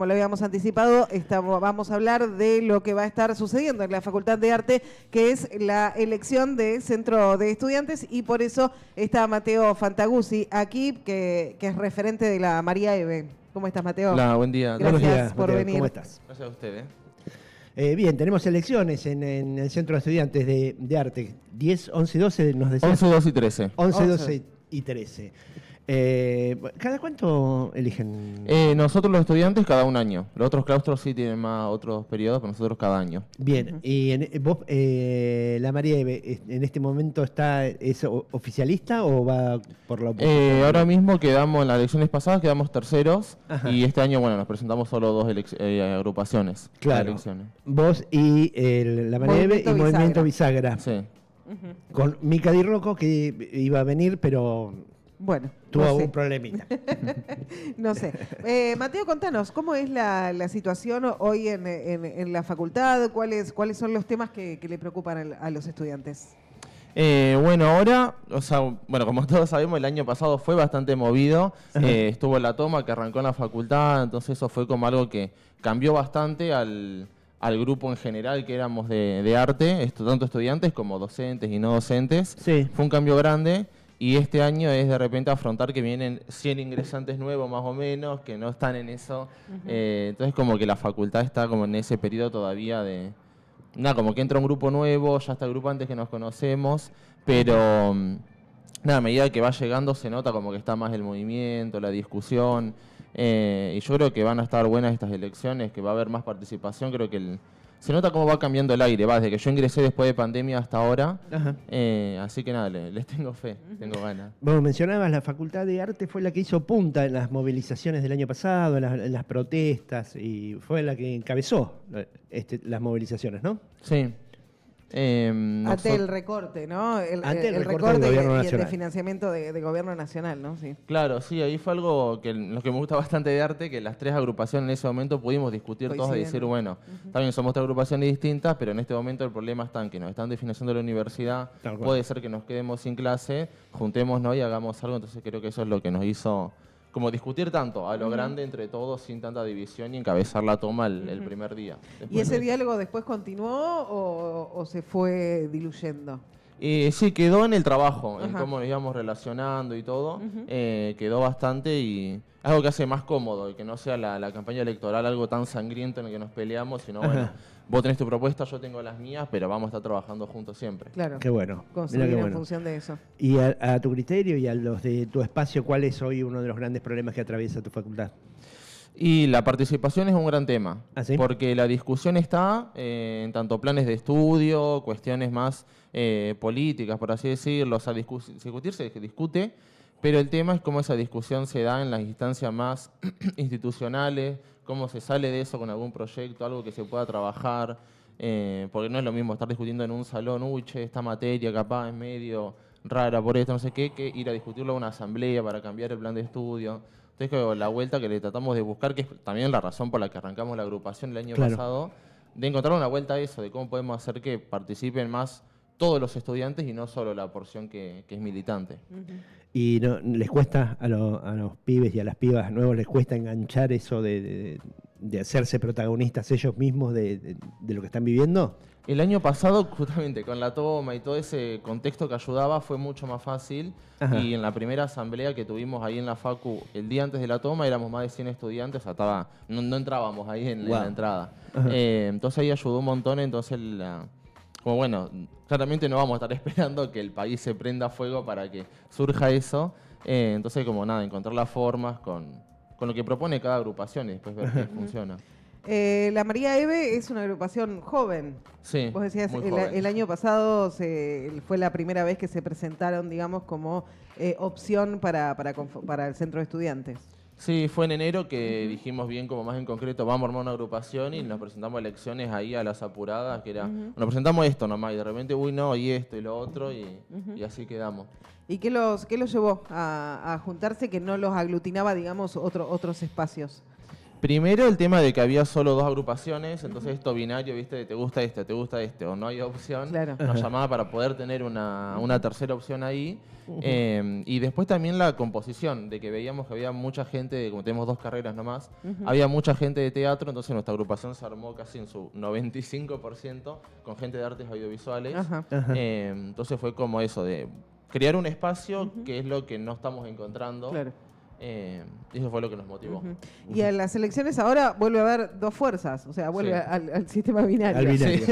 Como lo habíamos anticipado, vamos a hablar de lo que va a estar sucediendo en la Facultad de Arte, que es la elección de centro de estudiantes, y por eso está Mateo Fantaguzzi aquí, que es referente de la María Eve. ¿Cómo estás, Mateo? Hola, buen día. Gracias Buenos días, por Mateo, venir. ¿cómo estás? Gracias a usted. Bien, tenemos elecciones en el Centro de Estudiantes de Arte. 10, 11 y 12 nos decías. 11, 2 y 13. 11, 12 y 13. ¿Cada cuánto eligen? Nosotros los estudiantes cada un año. Los otros claustros sí tienen más otros periodos, pero nosotros cada año. Bien, y vos, la María Eve, ¿en este momento es oficialista o va por la oposición? Ahora mismo quedamos, en las elecciones pasadas quedamos terceros. Ajá. Y este año, bueno, nos presentamos solo dos agrupaciones. Claro. Elecciones. Vos y la María Eve y Movimiento Bisagra. Sí. Con Mica Di Rocco, que iba a venir, pero Bueno, tuvo no sé. algún problemita. No sé. Mateo, contanos, ¿cómo es la situación hoy en la facultad? ¿Cuáles son los temas que le preocupan a los estudiantes? Bueno, ahora, bueno, como todos sabemos, el año pasado fue bastante movido. Estuvo la toma que arrancó en la facultad, entonces eso fue como algo que cambió bastante al grupo en general que éramos de arte, tanto estudiantes como docentes y no docentes. Sí. Fue un cambio grande. Y este año es de repente afrontar que vienen 100 ingresantes nuevos más o menos, que no están en eso. Entonces como que la facultad está como en ese periodo todavía de... Nada, como que entra un grupo nuevo, ya está el grupo antes que nos conocemos, pero nada, a medida que va llegando se nota como que está más el movimiento, la discusión. Y yo creo que van a estar buenas estas elecciones, que va a haber más participación. Creo que se nota cómo va cambiando el aire, desde que yo ingresé después de pandemia hasta ahora. Ajá. Así que nada, les tengo fe, tengo ganas. Bueno, mencionabas, la Facultad de Arte fue la que hizo punta en las movilizaciones del año pasado, en las protestas, y fue la que encabezó las movilizaciones, ¿no? Sí. Ante el recorte, ¿no? Ante el recorte recorte del gobierno y el nacional. de financiamiento de gobierno nacional, ¿no? Sí. Claro, sí, ahí fue algo lo que me gusta bastante de arte, que las tres agrupaciones en ese momento pudimos discutir todos y decir, bueno, también somos tres agrupaciones distintas, pero en este momento el problema está en que nos están desfinanciando la universidad, Tal cual. puede ser que nos quedemos sin clase, juntémonos y hagamos algo, entonces creo que eso es lo que nos hizo como discutir tanto a lo grande entre todos sin tanta división y encabezar la toma el primer día. ¿Y ese diálogo después continuó o se fue diluyendo? Sí, quedó en el trabajo, en Ajá. cómo nos íbamos relacionando y todo. Quedó bastante y algo que hace más cómodo y que no sea la campaña electoral algo tan sangriento en el que nos peleamos, sino bueno, Ajá. vos tenés tu propuesta, yo tengo las mías, pero vamos a estar trabajando juntos siempre. Claro. Qué bueno. Construir Mirá qué en bueno. función de eso. Y a tu criterio y a los de tu espacio, ¿cuál es hoy uno de los grandes problemas que atraviesa tu facultad? Y la participación es un gran tema, ¿Ah, sí? porque la discusión está en tanto planes de estudio, cuestiones más políticas, por así decirlo, o sea, discutir se discute, pero el tema es cómo esa discusión se da en las instancias más institucionales, cómo se sale de eso con algún proyecto, algo que se pueda trabajar, porque no es lo mismo estar discutiendo en un salón, uy, che, esta materia capaz es medio rara por esto, no sé qué, que ir a discutirlo a una asamblea para cambiar el plan de estudio. Entonces, que la vuelta que le tratamos de buscar, que es también la razón por la que arrancamos la agrupación el año Claro. pasado, de encontrar una vuelta a eso, de cómo podemos hacer que participen más todos los estudiantes y no solo la porción que es militante. ¿Y no les cuesta a los pibes y a las pibas nuevos, les cuesta enganchar eso de hacerse protagonistas ellos mismos de lo que están viviendo? El año pasado, justamente con la toma y todo ese contexto que ayudaba, fue mucho más fácil. Ajá. Y en la primera asamblea que tuvimos ahí en la Facu, el día antes de la toma, éramos más de 100 estudiantes, o sea, no entrábamos ahí en Wow. la entrada. Ajá. Entonces ahí ayudó un montón, entonces como bueno, claramente no vamos a estar esperando que el país se prenda fuego para que surja eso. Entonces como nada, encontrar las formas con lo que propone cada agrupación y después ver qué funciona. La María Eve es una agrupación joven. Sí, Vos decías, muy joven. el año pasado fue la primera vez que se presentaron, digamos, como opción para el centro de estudiantes. Sí, fue en enero que dijimos bien como más en concreto, vamos a armar una agrupación y nos presentamos a elecciones ahí a las apuradas, que era, nos presentamos esto nomás y de repente, uy no, y esto y lo otro y así quedamos. ¿Y qué los llevó a juntarse que no los aglutinaba, digamos, otros espacios? Primero el tema de que había solo 2 agrupaciones, entonces esto binario, ¿viste? Te gusta este, o no hay opción. Claro. Nos llamaba para poder tener una tercera opción ahí. Y después también la composición, de que veíamos que había mucha gente, como tenemos 2 carreras nomás, había mucha gente de teatro, entonces nuestra agrupación se armó casi en su 95% con gente de artes audiovisuales. Ajá. Entonces fue como eso, de crear un espacio que es lo que no estamos encontrando. Claro. Y eso fue lo que nos motivó. Y en las elecciones ahora vuelve a haber 2 fuerzas, o sea, vuelve Sí. al sistema binario. Al binario.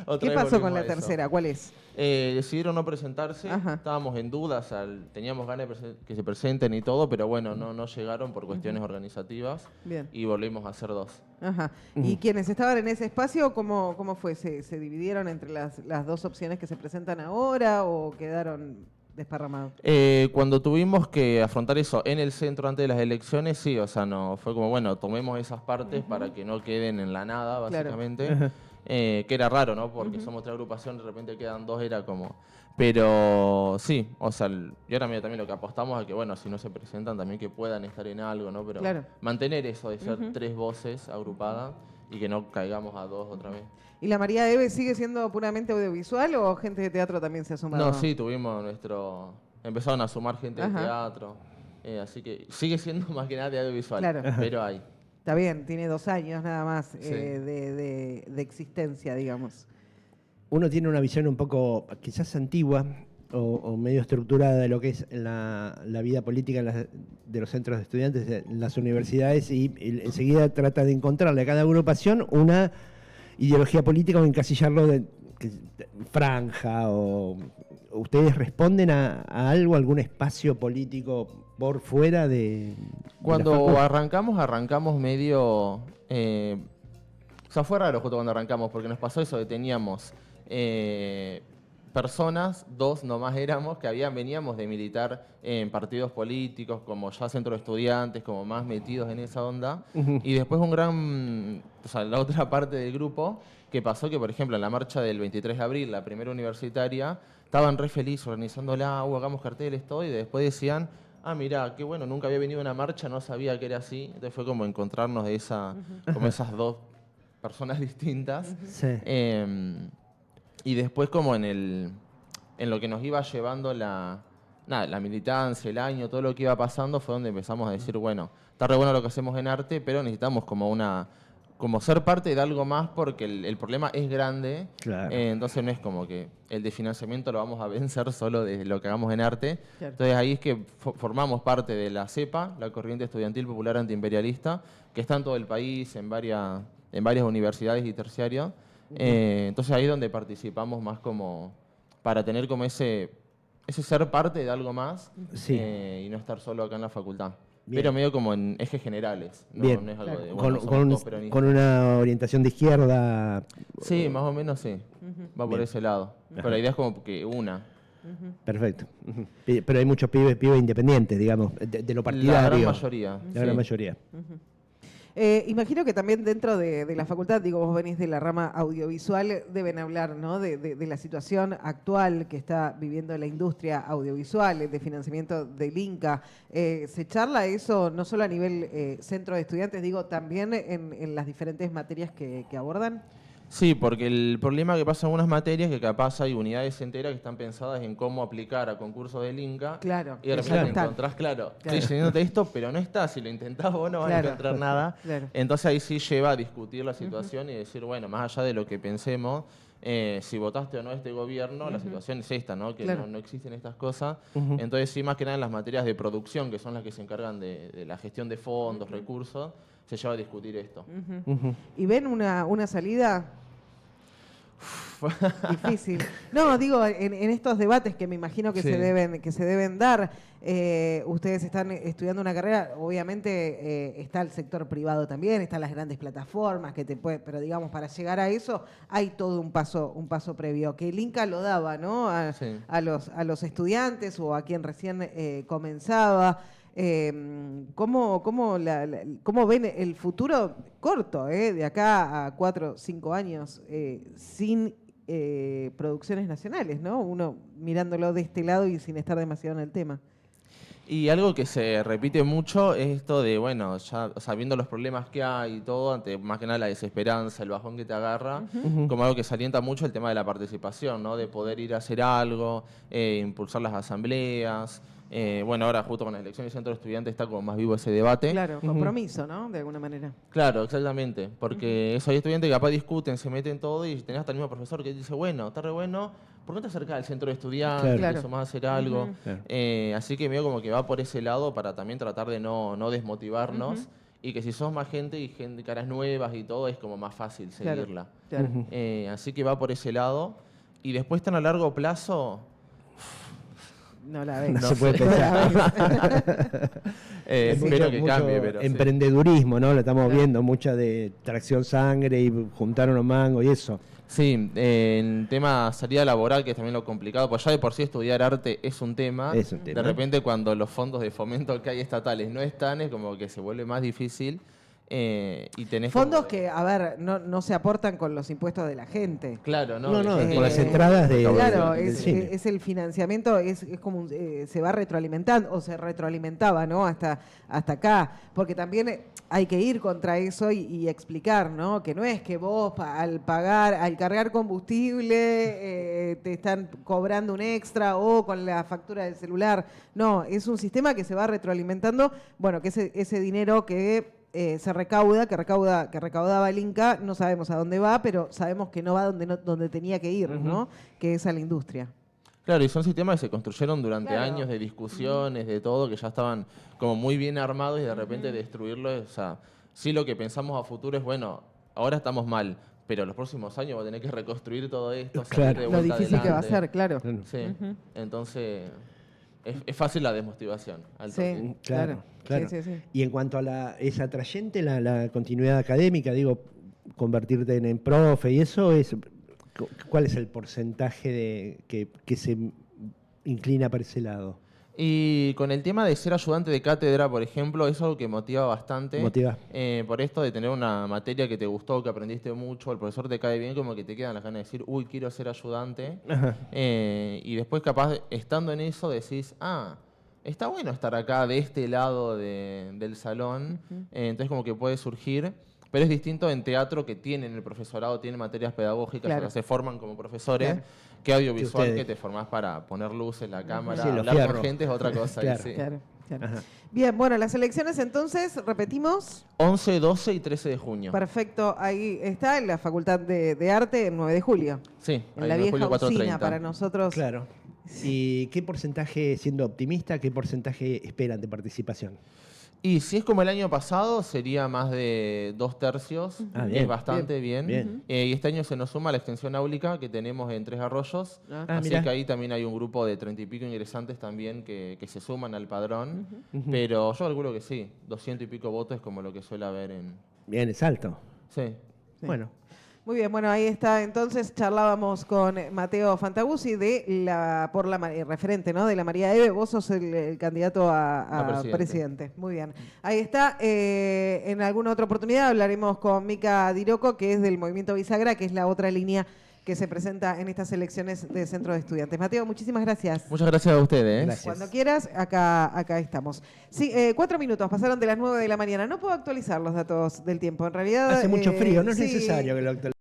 Otra ¿Qué vez pasó con volvimos la a eso. tercera? ¿Cuál es? Decidieron no presentarse, Ajá. estábamos en dudas, teníamos ganas de que se presenten y todo, pero bueno, no llegaron por cuestiones organizativas Bien. y volvimos a hacer 2. Ajá. ¿Y quienes estaban en ese espacio, cómo fue? ¿Se dividieron entre las 2 opciones que se presentan ahora o quedaron desparramados? Cuando tuvimos que afrontar eso en el centro antes de las elecciones, sí, o sea, no fue como, bueno, tomemos esas partes para que no queden en la nada, Claro. básicamente. Que era raro, ¿no? Porque somos 3 agrupaciones, de repente quedan 2, era como... Pero sí, o sea, y ahora mira, también lo que apostamos a que, bueno, si no se presentan, también que puedan estar en algo, ¿no? Pero Claro. mantener eso de ser 3 voces agrupadas y que no caigamos a 2 otra vez. ¿Y la María Eve sigue siendo puramente audiovisual o gente de teatro también se ha sumado? No, sí, tuvimos empezaron a sumar gente de Ajá. teatro, así que sigue siendo más que nada de audiovisual, Claro. pero hay. Está bien, tiene 2 años nada más Sí. de existencia, digamos. Uno tiene una visión un poco quizás antigua o medio estructurada de lo que es la vida política de los centros de estudiantes en las universidades y enseguida trata de encontrarle a cada agrupación una ideología política o encasillarlo de franja o... ¿Ustedes responden a algo, algún espacio político por fuera de la Cuando facu? arrancamos medio... o sea, fue raro justo cuando arrancamos, porque nos pasó eso de teníamos personas, 2 nomás éramos, que veníamos de militar en partidos políticos, como ya centro de estudiantes, como más metidos en esa onda. Y después o sea, la otra parte del grupo, que pasó que, por ejemplo, en la marcha del 23 de abril, la primera universitaria, estaban re felices organizándola, hagamos carteles, todo, y después decían, mirá, qué bueno, nunca había venido a una marcha, no sabía que era así. Entonces fue como encontrarnos como esas 2 personas distintas. Sí. Y después como en lo que nos iba llevando la militancia, el año, todo lo que iba pasando, fue donde empezamos a decir, bueno, está re bueno lo que hacemos en arte, pero necesitamos como ser parte de algo más porque el problema es grande. Claro. Entonces no es como que el de financiamiento lo vamos a vencer solo de lo que hagamos en arte. Claro. Entonces ahí es que formamos parte de la CEPA, la Corriente Estudiantil Popular Antiimperialista, que está en todo el país, en varias universidades y terciarios. Entonces ahí es donde participamos más como para tener como ese ser parte de algo más Sí. y no estar solo acá en la facultad. Bien. Pero medio como en ejes generales, no, Bien. no es algo Claro. de, bueno, Con, somos con- todos peronistas. con una orientación de izquierda. Sí, más o menos sí, va por Bien. ese lado. Pero la idea es como que Perfecto. Ujú. Pero hay muchos pibes independientes, digamos, de lo partidario. la gran mayoría. La gran sí. mayoría. Imagino que también dentro de la facultad, digo, vos venís de la rama audiovisual, deben hablar, ¿no? de la situación actual que está viviendo la industria audiovisual, de financiamiento del Inca. ¿Se charla eso no solo a nivel centro de estudiantes, digo, también en las diferentes materias que abordan? Sí, porque el problema que pasa en algunas materias es que capaz hay unidades enteras que están pensadas en cómo aplicar a concursos del Inca. Claro, Y de que ya repente no están. encontrás, claro, Claro. estoy enseñándote esto, pero no está. Si lo intentás vos no vas Claro. a encontrar nada. Claro. Entonces ahí sí lleva a discutir la situación y decir, bueno, más allá de lo que pensemos, si votaste o no este gobierno, la situación es esta, ¿no? Que Claro. no existen estas cosas. Entonces sí, más que nada en las materias de producción, que son las que se encargan de la gestión de fondos, recursos, se lleva a discutir esto. Ujú. ¿Y ven una salida? Difícil. No, digo, en estos debates que me imagino que Sí. se deben dar, ustedes están estudiando una carrera, obviamente está el sector privado también, están las grandes plataformas pero digamos, para llegar a eso hay todo un paso previo, que el Inca lo daba, ¿no? Sí. A los estudiantes o a quien recién comenzaba. ¿Cómo ven el futuro corto, de acá a 4 o 5 años, sin producciones nacionales, ¿no? Uno mirándolo de este lado y sin estar demasiado en el tema. Y algo que se repite mucho es esto de, bueno, ya sabiendo los problemas que hay y todo, ante más que nada la desesperanza, el bajón que te agarra, como algo que se alienta mucho el tema de la participación, ¿no? De poder ir a hacer algo, impulsar las asambleas. Bueno, ahora justo con las elecciones del centro de estudiantes está como más vivo ese debate. Claro, compromiso, ¿no? De alguna manera. Claro, exactamente, porque eso hay estudiantes que capaz discuten, se meten todo y tenés hasta el mismo profesor que dice, bueno, está re bueno, ¿por qué no te acercás al centro de estudiantes? Claro. Eso más hacer algo. Claro. Así que medio como que va por ese lado para también tratar de no desmotivarnos y que si sos más gente y gente, caras nuevas y todo, es como más fácil Claro, seguirla. claro. Así que va por ese lado. Y después tan a largo plazo... No la ves. No No se puede sé. pensar. Espero que Mucho cambie, pero sí. emprendedurismo, ¿no? Lo estamos viendo, mucha de tracción sangre y juntar unos mangos y eso. Sí, en tema salida laboral, que es también lo complicado, pues ya de por sí estudiar arte es un tema. Es un tema. De repente cuando los fondos de fomento que hay estatales no están, es como que se vuelve más difícil. Y tenés Fondos como- que, a ver, no se aportan con los impuestos de la gente. Claro, ¿no? No, Que- con las entradas de... Claro, del es cine. el financiamiento, es como se va retroalimentando, o se retroalimentaba, ¿no? Hasta acá, porque también hay que ir contra eso y explicar, ¿no? Que no es que vos al cargar combustible, te están cobrando un extra o con la factura del celular. No, es un sistema que se va retroalimentando, bueno, que ese dinero que se recauda, que recaudaba el Inca, no sabemos a dónde va, pero sabemos que no va donde tenía que ir, ¿no? Que es a la industria. Claro, y son sistemas que se construyeron durante Claro. años de discusiones, de todo, que ya estaban como muy bien armados y de repente destruirlos, o sea, sí lo que pensamos a futuro es, bueno, ahora estamos mal, pero los próximos años va a tener que reconstruir todo esto, salir Claro. de Lo vuelta difícil que va a adelante. ser, claro. Claro. Sí, entonces es fácil la desmotivación. Al toque. Sí, Claro, claro. Sí, sí, sí. Y en cuanto a es atrayente la continuidad académica, digo, convertirte en profe y eso es, ¿cuál es el porcentaje que se inclina para ese lado? Y con el tema de ser ayudante de cátedra, por ejemplo, es algo que motiva bastante. Motiva. Por esto de tener una materia que te gustó, que aprendiste mucho, el profesor te cae bien, como que te quedan las ganas de decir, uy, quiero ser ayudante. Ajá. Y después capaz, estando en eso, decís, está bueno estar acá de este lado del salón. Entonces como que puede surgir. Pero es distinto en teatro, que tienen el profesorado, tienen materias pedagógicas, Claro. o sea, se forman como profesores, Claro. que audiovisual, ustedes. que te formás para poner luces, la cámara, Sí, los hablar fierros. con gente es otra cosa. Claro. Sí. Claro, claro. Ajá. Bien, bueno, las elecciones entonces, repetimos. 11, 12 y 13 de junio. Perfecto, ahí está en la Facultad de Arte, el 9 de julio. Sí, En ahí la en vieja julio usina 4:30. para nosotros. Claro. ¿Y qué porcentaje, siendo optimista, qué porcentaje esperan de participación? Y si es como el año pasado, sería más de 2/3. Bien. Es bastante bien. Bien. Y este año se nos suma la extensión áulica que tenemos en Tres Arroyos. Así mirá. que ahí también hay un grupo de 30 y pico ingresantes también que se suman al padrón. Pero yo calculo que sí, 200 y pico votos es como lo que suele haber en... Bien, es alto. Sí. Sí. Bueno. Muy bien, bueno, ahí está. Entonces charlábamos con Mateo Fantaguzzi referente, ¿no? De la María Eve. Vos sos el candidato a presidente. Muy bien. Ahí está. En alguna otra oportunidad hablaremos con Mica Diroco, que es del Movimiento Bisagra, que es la otra línea que se presenta en estas elecciones de Centro de Estudiantes. Mateo, muchísimas gracias. Muchas gracias a ustedes. Gracias. Cuando quieras, acá estamos. Sí, 4 minutos, pasaron de las 9 de la mañana. No puedo actualizar los datos del tiempo. En realidad... Hace mucho frío, no es sí, necesario que lo actualicen.